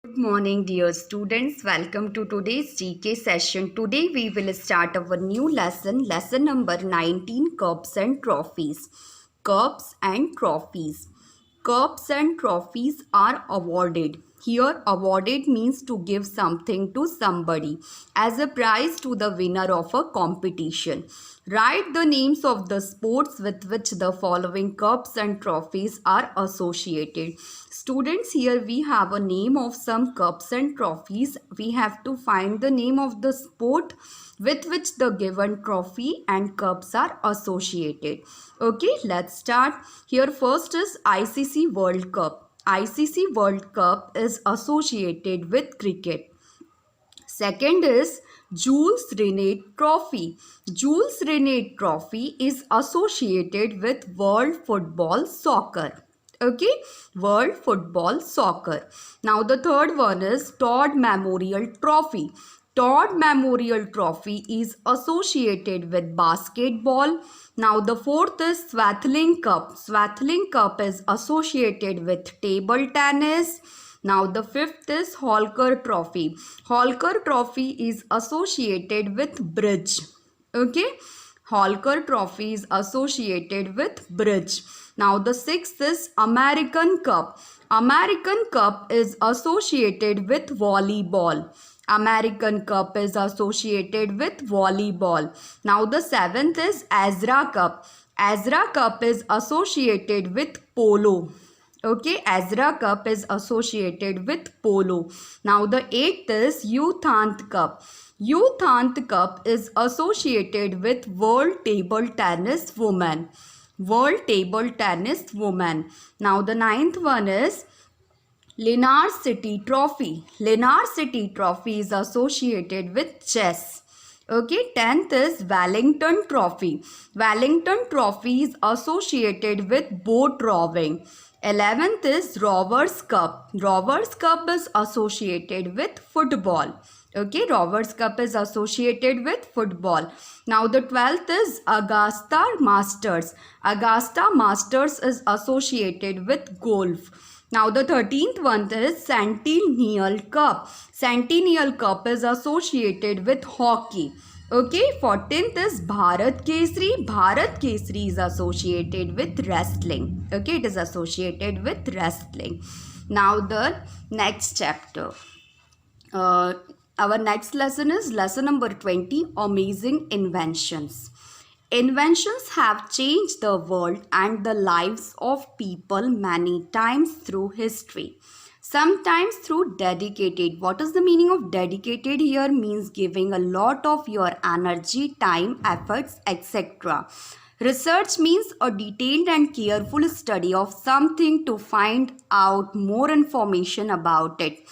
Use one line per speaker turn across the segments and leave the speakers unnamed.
Good morning, dear students. Welcome to today's GK session. Today we will start our new lesson number 19, Cups and Trophies. Cups and Trophies. Cups and trophies are awarded. Here, awarded means to give something to somebody as a prize to the winner of a competition. Write the names of the sports with which the following cups and trophies are associated. Students, here we have a name of some cups and trophies. We have to find the name of the sport with which the given trophy and cups are associated. Okay, let's start. Here first is ICC World Cup. ICC World Cup is associated with cricket. Second is Jules Rimet Trophy. Jules Rimet Trophy is associated with World Football Soccer. Okay, World Football Soccer. Now the third one is Todd Memorial Trophy. Todd Memorial Trophy is associated with basketball. Now the fourth is Swathling Cup. Swathling Cup is associated with table tennis. Now the fifth is Holker Trophy. Holker Trophy is associated with bridge. Okay. Holker Trophy is associated with bridge. Now the sixth is American Cup. American Cup is associated with volleyball. American Cup is associated with volleyball. Now the seventh is Azra Cup. Azra Cup is associated with polo. Okay, Azra Cup is associated with polo. Now the eighth is Youthant Cup. Youthant Cup is associated with World Table Tennis Women. World Table Tennis Women. Now the ninth one is Lennard City Trophy. Lennard City Trophy is associated with chess. Okay, 10th is Wellington Trophy. Wellington Trophy is associated with boat rowing. 11th is Rovers Cup. Rovers Cup is associated with football. Okay, Rovers Cup is associated with football. Now the 12th is Augusta Masters. Augusta Masters is associated with golf. Now the 13th one is Centennial Cup. Centennial Cup is associated with hockey. Okay, 14th is Bharat Kesari. Bharat Kesari is associated with wrestling. Okay, it is associated with wrestling. Now the next chapter. Our next lesson is lesson number 20, Amazing Inventions. Inventions have changed the world and the lives of people many times through history. Sometimes through dedicated. What is the meaning of dedicated here? Means giving a lot of your energy, time, efforts, etc. Research means a detailed and careful study of something to find out more information about it.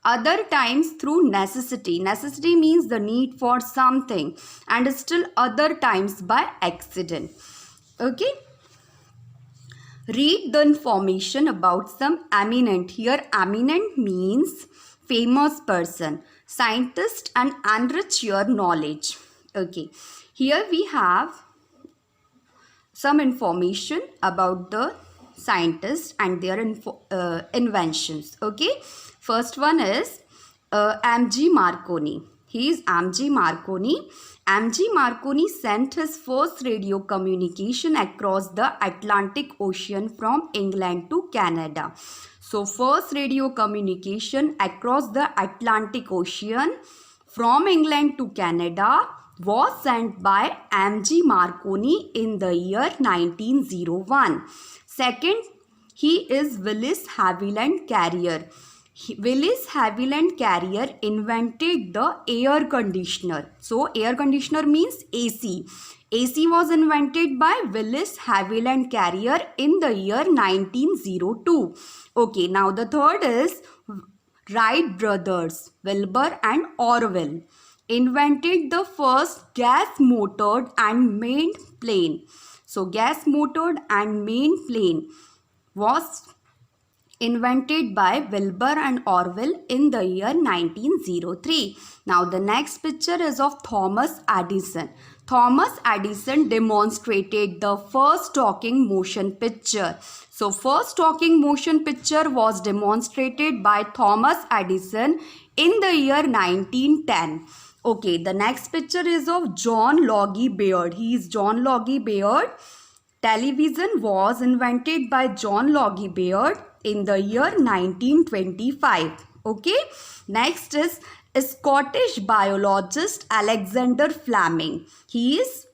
Other times through necessity. Necessity means the need for something, and still other times by accident. Okay. Read the information about some eminent. Here eminent means famous person, scientist, and enrich your knowledge. Okay. Here we have some information about the scientists and their inventions. Okay. First one is M.G. Marconi. He is M.G. Marconi. M.G. Marconi sent his first radio communication across the Atlantic Ocean from England to Canada. So, first radio communication across the Atlantic Ocean from England to Canada was sent by M.G. Marconi in the year 1901. Second, he is Willis Haviland Carrier. Willis Haviland Carrier invented the air conditioner. So, air conditioner means AC. AC was invented by Willis Haviland Carrier in the year 1902. Okay, now the third is Wright brothers, Wilbur and Orville, invented the first gas-motored and manned plane. So, gas-motored and manned plane was invented by Wilbur and Orville in the year 1903. Now the next picture is of Thomas Edison. Thomas Edison demonstrated the first talking motion picture. So first talking motion picture was demonstrated by Thomas Edison in the year 1910. Okay, the next picture is of John Logie Baird. He is John Logie Baird. Television was invented by John Logie Baird in the year 1925. Okay, next is Scottish biologist Alexander Fleming. He is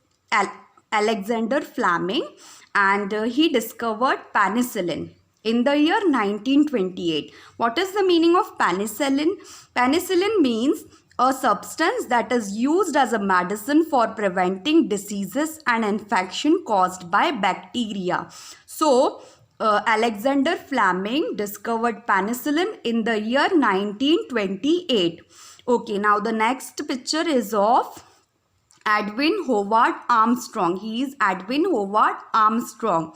Alexander Fleming, and he discovered penicillin in the year 1928. What is the meaning of penicillin? Penicillin means a substance that is used as a medicine for preventing diseases and infection caused by bacteria. So, Alexander Fleming discovered penicillin in the year 1928. Okay, now the next picture is of Edwin Howard Armstrong. He is Edwin Howard Armstrong.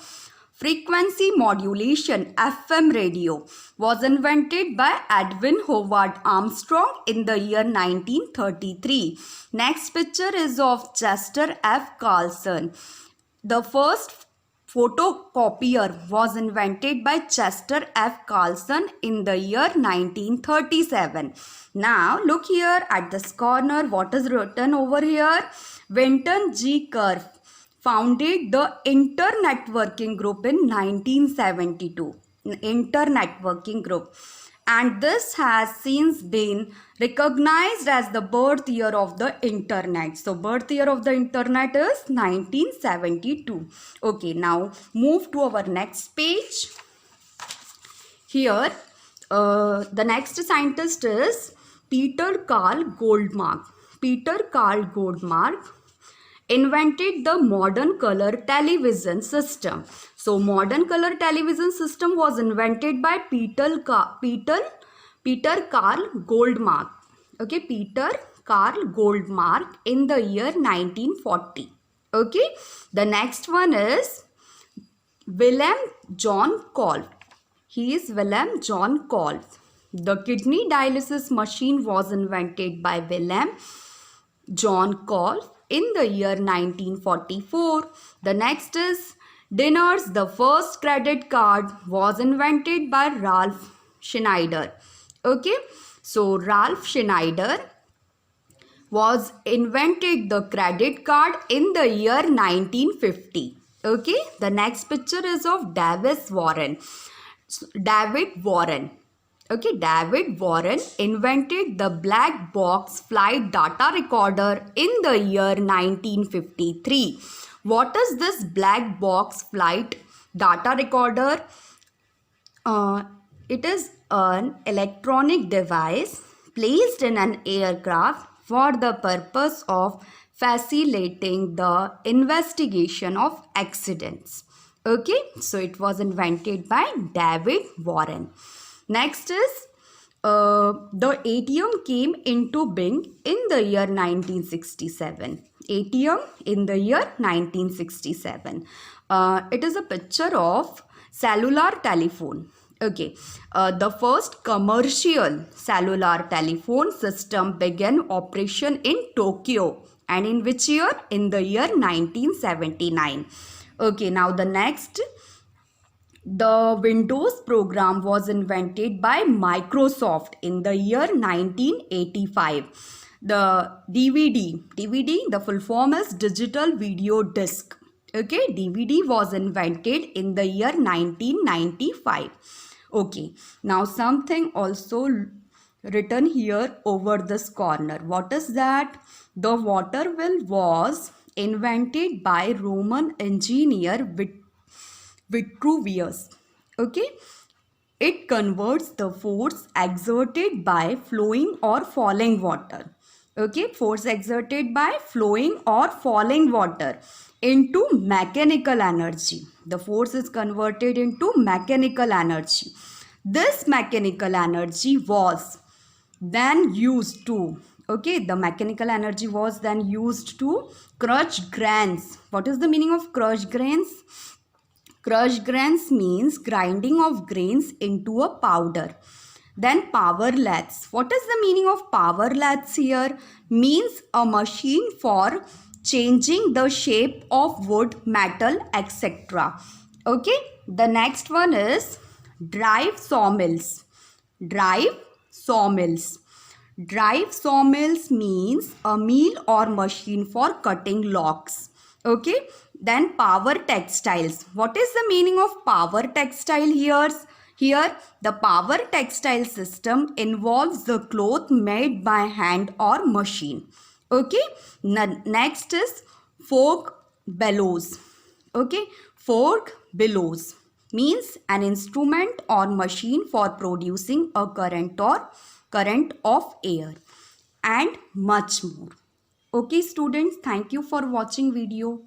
Frequency modulation, FM radio, was invented by Edwin Howard Armstrong in the year 1933. Next picture is of Chester F. Carlson. The first photocopier was invented by Chester F. Carlson in the year 1937. Now look here at this corner. What is written over here? Winton G. Cerf founded the Internetworking Group in 1972. Internetworking Group. And this has since been recognized as the birth year of the internet. So birth year of the internet is 1972. Okay, now move to our next page. Here the next scientist is Peter Carl Goldmark. Peter Carl Goldmark invented the modern color television system. So modern color television system was invented by Peter Carl Goldmark. Okay, Peter Carl Goldmark in the year 1940. Okay, the next one is Wilhelm John Kolb. He is Wilhelm John Kolb. The kidney dialysis machine was invented by Wilhelm John Kolb in the year 1944. The next is Dinners. The first credit card was invented by Ralph Schneider. Okay, so Ralph Schneider was invented the credit card in the year 1950. Okay, the next picture is of David Warren. Okay, David Warren invented the black box flight data recorder in the year 1953. What is this black box flight data recorder? It is an electronic device placed in an aircraft for the purpose of facilitating the investigation of accidents. Okay, so it was invented by David Warren. Next is the ATM came into being in the year 1967. ATM in the year 1967. It is a picture of cellular telephone. Okay, the first commercial cellular telephone system began operation in Tokyo, and in which year? In the year 1979. Okay, now the next, the Windows program was invented by Microsoft in the year 1985. The DVD, the full form is digital video disc. Okay, DVD was invented in the year 1995. Okay, now something also written here over this corner. What is that? The water wheel was invented by Roman engineer Vitruvius. Okay, it converts the force exerted by flowing or falling water. Okay, force exerted by flowing or falling water into mechanical energy. The force is converted into mechanical energy. This mechanical energy was then used to, okay, the mechanical energy was then used to crush grains. What is the meaning of crush grains? Crush grains means grinding of grains into a powder. Then power lathes. What is the meaning of power lathes here? Means a machine for changing the shape of wood, metal, etc. Okay, the next one is drive sawmills. Drive sawmills. Drive sawmills means a mill or machine for cutting logs. Okay, then power textiles. What is the meaning of power textile here? Here, the power textile system involves the cloth made by hand or machine. Okay, next is fork bellows. Okay, fork bellows means an instrument or machine for producing a current or current of air, and much more. Okay students, thank you for watching video.